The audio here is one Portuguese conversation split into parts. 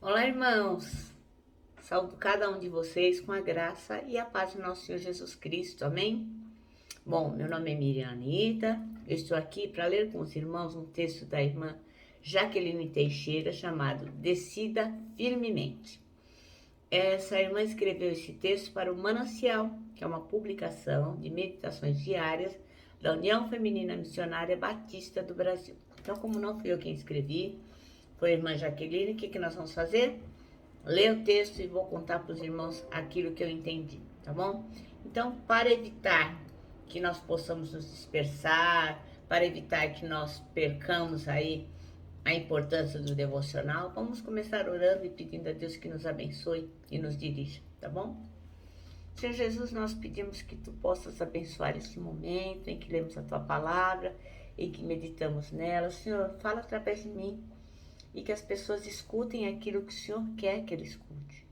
Olá, irmãos! Saúdo cada um de vocês com a graça e a paz do nosso Senhor Jesus Cristo, amém? Bom, meu nome é Miriam Anita, eu estou aqui para ler com os irmãos um texto da irmã Jaqueline Teixeira chamado Decida Firmemente. Essa irmã escreveu esse texto para o Manancial, que é uma publicação de meditações diárias da União Feminina Missionária Batista do Brasil. Então, como não fui eu quem escrevi, foi a irmã Jaqueline, o que nós vamos fazer? Ler o texto e vou contar para os irmãos aquilo que eu entendi, tá bom? Então, para evitar que nós possamos nos dispersar, para evitar que nós percamos aí a importância do devocional, vamos começar orando e pedindo a Deus que nos abençoe e nos dirija, tá bom? Senhor Jesus, nós pedimos que Tu possas abençoar esse momento em que lemos a Tua palavra, em que meditamos nela. Senhor, fala através de mim e que as pessoas escutem aquilo que o Senhor quer que ele escute.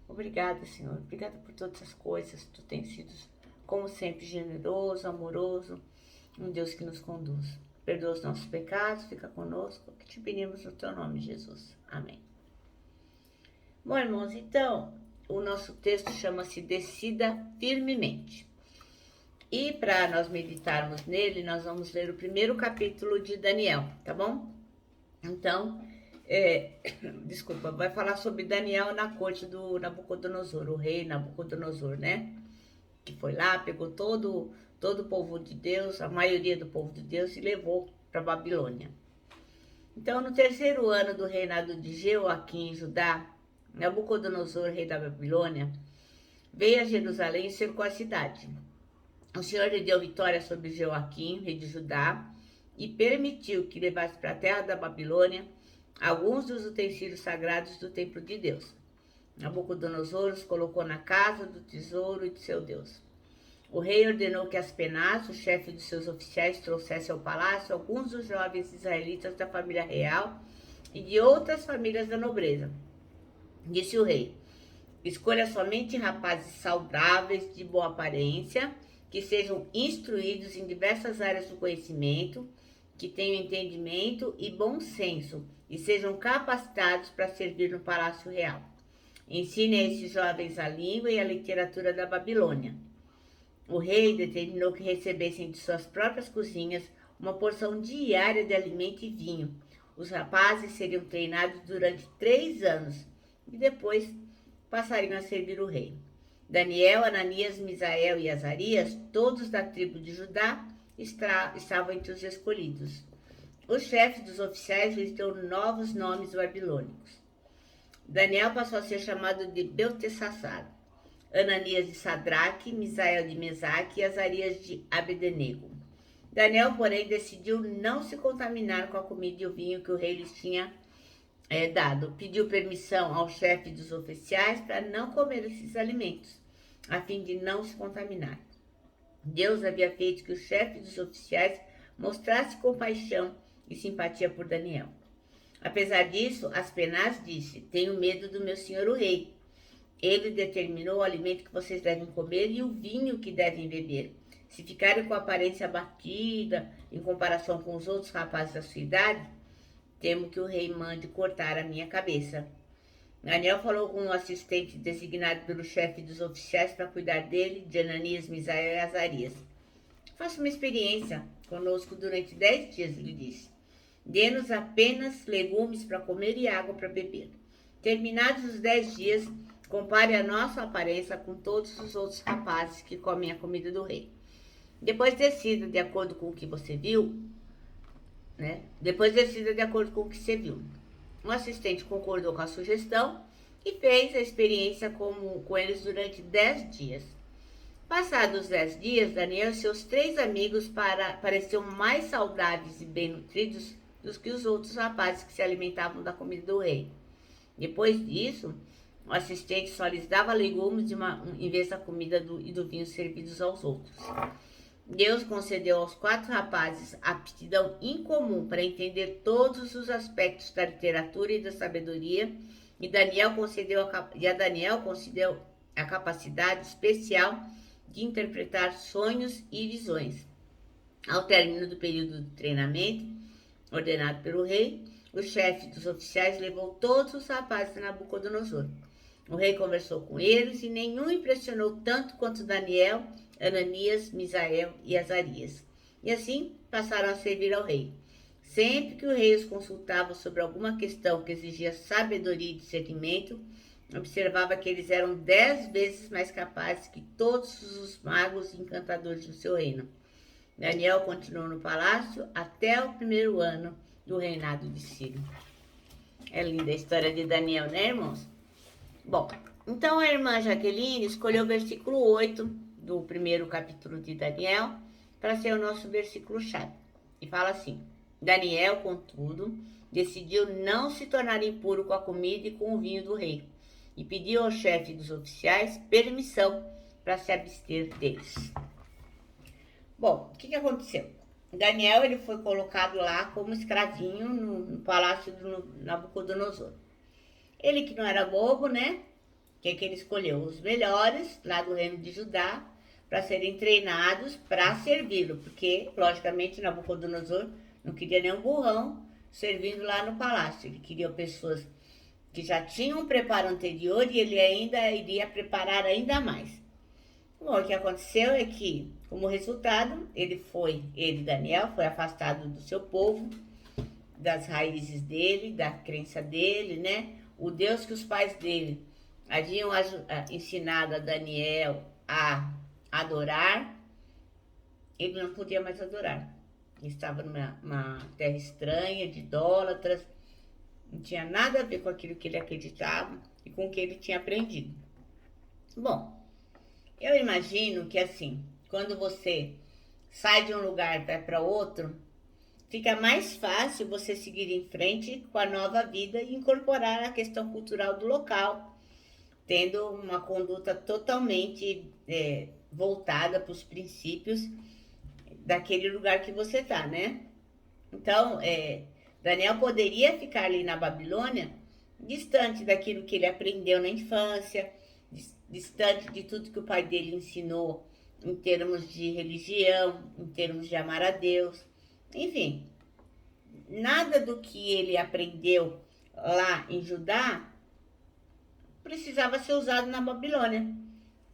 Obrigada, Senhor. Obrigada por todas as coisas. Tu tens sido, como sempre, generoso, amoroso, um Deus que nos conduz. Perdoa os nossos pecados, fica conosco, que te pedimos no teu nome, Jesus. Amém. Bom, irmãos, então, o nosso texto chama-se Decida Firmemente. E para nós meditarmos nele, nós vamos ler o primeiro capítulo de Daniel, tá bom? Então, desculpa, vai falar sobre Daniel na corte do Nabucodonosor, o rei Nabucodonosor, né? Que foi lá, pegou todo o povo de Deus, a maioria do povo de Deus, e levou para Babilônia. Então, no terceiro ano do reinado de Jeoaquim em Judá, Nabucodonosor, rei da Babilônia, veio a Jerusalém e cercou a cidade. O Senhor lhe deu vitória sobre Jeoaquim, rei de Judá, e permitiu que levasse para a terra da Babilônia alguns dos utensílios sagrados do templo de Deus. Nabucodonosor os colocou na casa do tesouro de seu Deus. O rei ordenou que Aspenaz, o chefe de seus oficiais, trouxesse ao palácio alguns dos jovens israelitas da família real e de outras famílias da nobreza. Disse o rei: escolha somente rapazes saudáveis, de boa aparência, que sejam instruídos em diversas áreas do conhecimento, que tenham entendimento e bom senso e sejam capacitados para servir no palácio real. Ensine a esses jovens a língua e a literatura da Babilônia. O rei determinou que recebessem de suas próprias cozinhas uma porção diária de alimento e vinho. Os rapazes seriam treinados durante 3 anos e depois passariam a servir o rei. Daniel, Ananias, Misael e Azarias, todos da tribo de Judá, estavam entre os escolhidos. O chefe dos oficiais lhes deu novos nomes babilônicos. Daniel passou a ser chamado de Belteshazzar, Ananias de Sadraque, Misael de Mesaque e Azarias de Abdenego. Daniel, porém, decidiu não se contaminar com a comida e o vinho que o rei lhes tinha dado. Pediu permissão ao chefe dos oficiais para não comer esses alimentos, a fim de não se contaminar. Deus havia feito que o chefe dos oficiais mostrasse compaixão e simpatia por Daniel. Apesar disso, Aspenaz disse: tenho medo do meu senhor o rei. Ele determinou o alimento que vocês devem comer e o vinho que devem beber. Se ficarem com a aparência abatida em comparação com os outros rapazes da sua idade, temo que o rei mande cortar a minha cabeça. Daniel falou com um assistente designado pelo chefe dos oficiais para cuidar dele, de Ananias, Misael e Azarias. Faça uma experiência conosco durante 10 dias, ele disse. Dê-nos apenas legumes para comer e água para beber. Terminados os 10 dias, compare a nossa aparência com todos os outros rapazes que comem a comida do rei. Depois decida de acordo com o que você viu, O assistente concordou com a sugestão e fez a experiência com eles durante 10 dias. Passados os 10 dias, Daniel e seus 3 amigos pareciam mais saudáveis e bem nutridos do que os outros rapazes que se alimentavam da comida do rei. Depois disso, o assistente só lhes dava legumes em vez da comida e do vinho servidos aos outros. Deus concedeu aos 4 rapazes aptidão incomum para entender todos os aspectos da literatura e da sabedoria, e a Daniel concedeu a capacidade especial de interpretar sonhos e visões. Ao término do período de treinamento ordenado pelo rei, o chefe dos oficiais levou todos os rapazes de Nabucodonosor. O rei conversou com eles e nenhum impressionou tanto quanto Daniel, Ananias, Misael e Azarias. E assim passaram a servir ao rei. Sempre que o rei os consultava sobre alguma questão que exigia sabedoria e discernimento, observava que eles eram 10 vezes mais capazes que todos os magos e encantadores do seu reino. Daniel continuou no palácio até o primeiro ano do reinado de Ciro. É linda a história de Daniel, né, irmãos? Bom, então a irmã Jaqueline escolheu o versículo 8 do primeiro capítulo de Daniel para ser o nosso versículo-chave. E fala assim: Daniel, contudo, decidiu não se tornar impuro com a comida e com o vinho do rei, e pediu ao chefe dos oficiais permissão para se abster deles. Bom, o que aconteceu? Daniel ele foi colocado lá como escravinho no palácio do Nabucodonosor. Ele que não era bobo, né? Que ele escolheu os melhores lá do reino de Judá para serem treinados para servi-lo, porque, logicamente, Nabucodonosor não queria nenhum burrão servindo lá no palácio. Ele queria pessoas que já tinham um preparo anterior e ele ainda iria preparar ainda mais. Bom, o que aconteceu é que, como resultado, Daniel, foi afastado do seu povo, das raízes dele, da crença dele, né? O Deus que os pais dele haviam ensinado a Daniel a adorar, ele não podia mais adorar. Ele estava numa terra estranha, de idólatras, não tinha nada a ver com aquilo que ele acreditava e com o que ele tinha aprendido. Bom, eu imagino que assim, quando você sai de um lugar e vai para outro, fica mais fácil você seguir em frente com a nova vida e incorporar a questão cultural do local, tendo uma conduta totalmente voltada para os princípios daquele lugar que você está, né? Então, Daniel poderia ficar ali na Babilônia, distante daquilo que ele aprendeu na infância, distante de tudo que o pai dele ensinou em termos de religião, em termos de amar a Deus. Enfim, nada do que ele aprendeu lá em Judá precisava ser usado na Babilônia.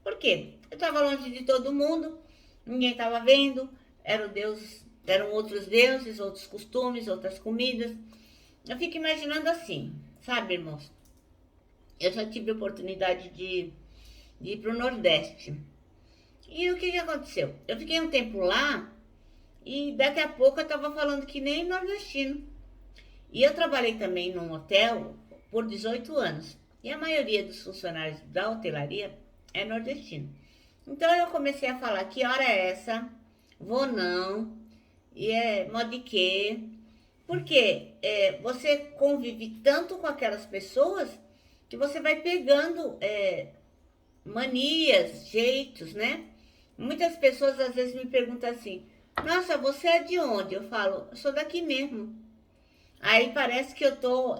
Por quê? Eu estava longe de todo mundo, ninguém estava vendo, eram outros deuses, outros costumes, outras comidas. Eu fico imaginando assim, sabe, irmãos? Eu já tive a oportunidade de ir para o Nordeste. E o que aconteceu? Eu fiquei um tempo lá e daqui a pouco eu estava falando que nem nordestino. E eu trabalhei também num hotel por 18 anos. E a maioria dos funcionários da hotelaria é nordestino. Então eu comecei a falar: que hora é essa? Vou não. E é modo de quê? Porque você convive tanto com aquelas pessoas que você vai pegando manias, jeitos, né? Muitas pessoas às vezes me perguntam assim: nossa, você é de onde? Eu falo: eu sou daqui mesmo. Aí parece que eu tô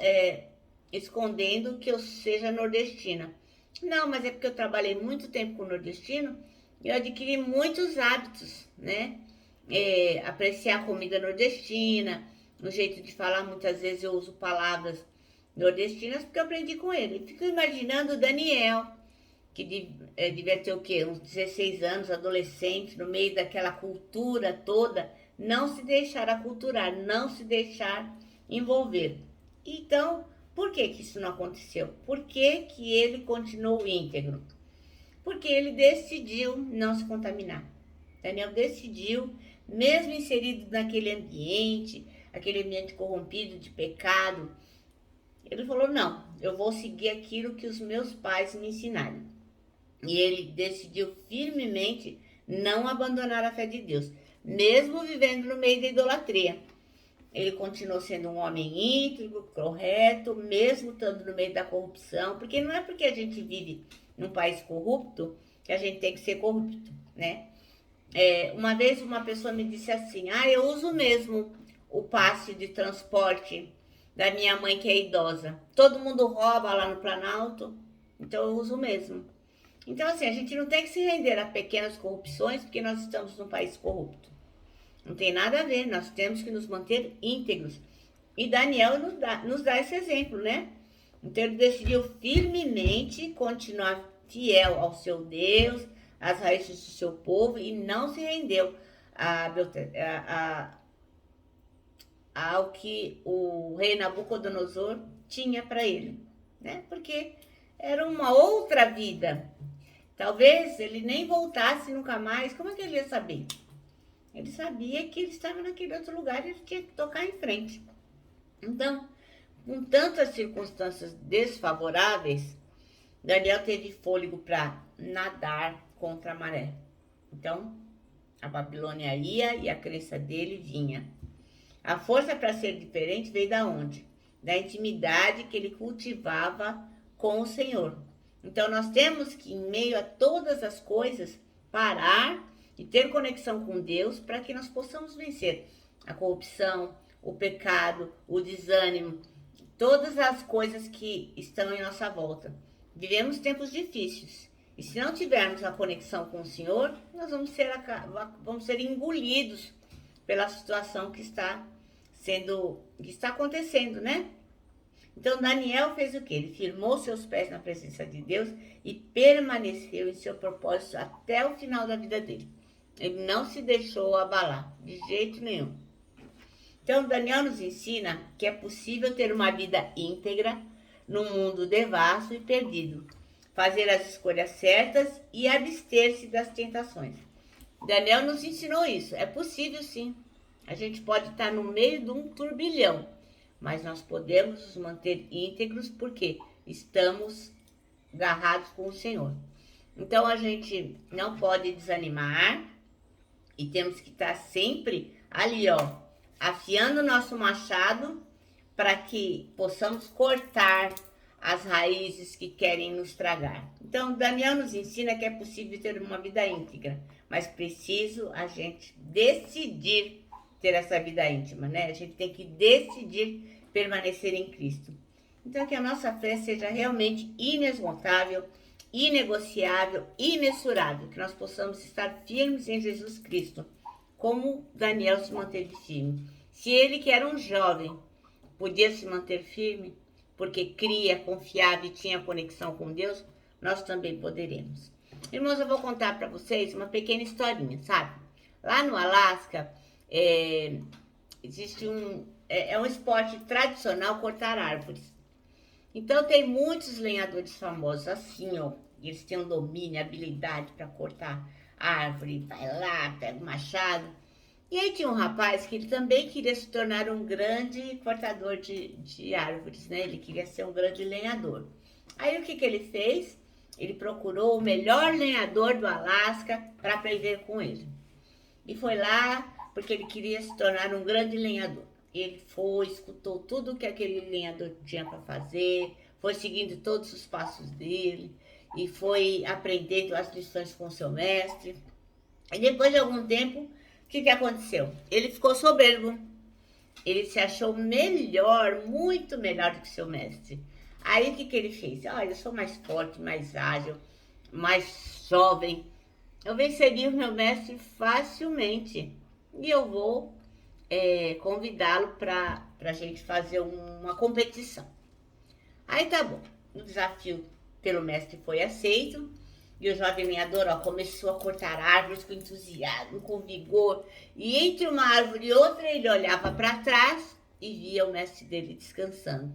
escondendo que eu seja nordestina. Não, mas é porque eu trabalhei muito tempo com nordestino e eu adquiri muitos hábitos, né? Apreciar a comida nordestina, o jeito de falar, muitas vezes eu uso palavras nordestinas porque eu aprendi com ele. Fico imaginando o Daniel, que devia ter o quê? Uns 16 anos, adolescente, no meio daquela cultura toda, não se deixar aculturar, não se deixar envolver. Então, por que isso não aconteceu? Por que ele continuou íntegro? Porque ele decidiu não se contaminar. Daniel decidiu, mesmo inserido naquele ambiente, aquele ambiente corrompido de pecado, ele falou: não, eu vou seguir aquilo que os meus pais me ensinaram. E ele decidiu firmemente não abandonar a fé de Deus, mesmo vivendo no meio da idolatria. Ele continuou sendo um homem íntegro, correto, mesmo estando no meio da corrupção, porque não é porque a gente vive num país corrupto que a gente tem que ser corrupto, né? Uma vez uma pessoa me disse assim: eu uso mesmo o passe de transporte da minha mãe que é idosa. Todo mundo rouba lá no Planalto, então eu uso mesmo. Então, assim, a gente não tem que se render a pequenas corrupções porque nós estamos num país corrupto. Não tem nada a ver, nós temos que nos manter íntegros. E Daniel nos dá esse exemplo, né? Então ele decidiu firmemente continuar fiel ao seu Deus, às raízes do seu povo, e não se rendeu ao que o rei Nabucodonosor tinha para ele, né? Porque era uma outra vida. Talvez ele nem voltasse nunca mais. Como é que ele ia saber? Ele sabia que ele estava naquele outro lugar e ele tinha que tocar em frente. Então, com tantas circunstâncias desfavoráveis, Daniel teve fôlego para nadar contra a maré. Então, a Babilônia ia e a crença dele vinha. A força para ser diferente veio da onde? Da intimidade que ele cultivava com o Senhor. Então, nós temos que, em meio a todas as coisas, parar e ter conexão com Deus para que nós possamos vencer a corrupção, o pecado, o desânimo, todas as coisas que estão em nossa volta. Vivemos tempos difíceis. E se não tivermos a conexão com o Senhor, nós vamos ser engolidos pela situação que está acontecendo, né? Então Daniel fez o quê? Ele firmou seus pés na presença de Deus e permaneceu em seu propósito até o final da vida dele. Ele não se deixou abalar, de jeito nenhum. Então Daniel nos ensina que é possível ter uma vida íntegra num mundo devasso e perdido, fazer as escolhas certas e abster-se das tentações. Daniel nos ensinou isso. É possível sim. A gente pode estar no meio de um turbilhão, mas nós podemos nos manter íntegros porque estamos agarrados com o Senhor. Então a gente não pode desanimar e temos que estar sempre ali, ó, afiando o nosso machado para que possamos cortar as raízes que querem nos tragar. Então, Daniel nos ensina que é possível ter uma vida íntegra, mas preciso a gente decidir ter essa vida íntima, né? A gente tem que decidir permanecer em Cristo. Então, que a nossa fé seja realmente inesgotável, inegociável, imensurável, que nós possamos estar firmes em Jesus Cristo, como Daniel se manteve firme. Se ele, que era um jovem, podia se manter firme, porque cria, confiava e tinha conexão com Deus, nós também poderemos. Irmãos, eu vou contar para vocês uma pequena historinha, sabe? Lá no Alasca, existe um esporte tradicional cortar árvores. Então tem muitos lenhadores famosos assim, ó. Eles têm um domínio, habilidade para cortar árvore, vai lá, pega o machado. E aí tinha um rapaz que ele também queria se tornar um grande cortador de árvores, né? Ele queria ser um grande lenhador. Aí o que ele fez? Ele procurou o melhor lenhador do Alasca para aprender com ele. E foi lá porque ele queria se tornar um grande lenhador. Ele foi, escutou tudo que aquele lenhador tinha para fazer, foi seguindo todos os passos dele e foi aprendendo as lições com seu mestre. E depois de algum tempo, o que aconteceu? Ele ficou soberbo. Ele se achou melhor, muito melhor do que seu mestre. Aí o que ele fez? Olha, eu sou mais forte, mais ágil, mais jovem. Eu venceria o meu mestre facilmente. E eu vou convidá-lo para a gente fazer uma competição. Aí tá bom. O desafio pelo mestre foi aceito. E o jovem lenhador começou a cortar árvores com entusiasmo, com vigor. E entre uma árvore e outra, ele olhava para trás e via o mestre dele descansando.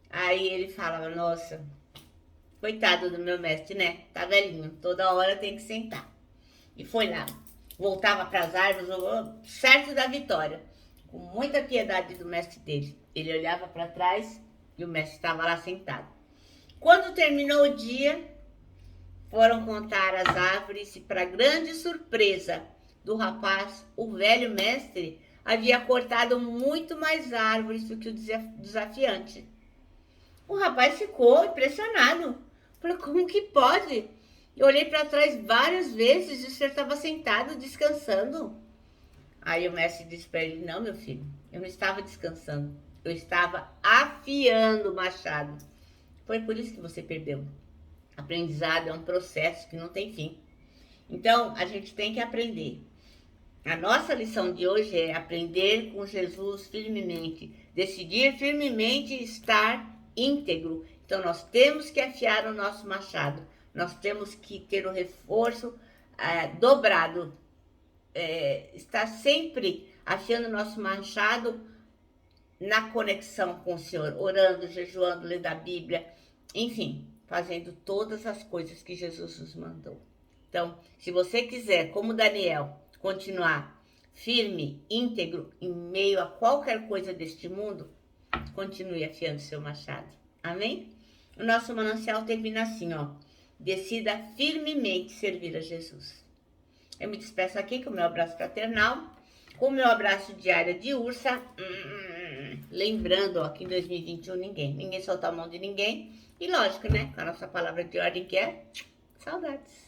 Aí ele falava, nossa, coitado do meu mestre, né? Tá velhinho, toda hora tem que sentar. E foi lá, voltava para as árvores, certo da vitória, com muita piedade do mestre dele. Ele olhava para trás e o mestre estava lá sentado. Quando terminou o dia, foram contar as árvores e, para grande surpresa do rapaz, o velho mestre havia cortado muito mais árvores do que o desafiante. O rapaz ficou impressionado. Falou, como que pode? Eu olhei para trás várias vezes e o senhor estava sentado, descansando. Aí o mestre disse para ele, não, meu filho, eu não estava descansando. Eu estava afiando o machado. Foi por isso que você perdeu. Aprendizado é um processo que não tem fim. Então, a gente tem que aprender. A nossa lição de hoje é aprender com Jesus firmemente, decidir firmemente estar íntegro. Então, nós temos que afiar o nosso machado, nós temos que ter o reforço dobrado, estar sempre afiando o nosso machado na conexão com o Senhor, orando, jejuando, lendo a Bíblia, enfim, fazendo todas as coisas que Jesus nos mandou. Então, se você quiser, como Daniel, continuar firme, íntegro, em meio a qualquer coisa deste mundo, continue afiando seu machado. Amém? O nosso manancial termina assim, ó. Decida firmemente servir a Jesus. Eu me despeço aqui com o meu abraço fraternal, com o meu abraço diário de ursa. Lembrando, ó, que em 2021 ninguém solta a mão de ninguém. E lógico, né? Com a nossa palavra de ordem que é saudades.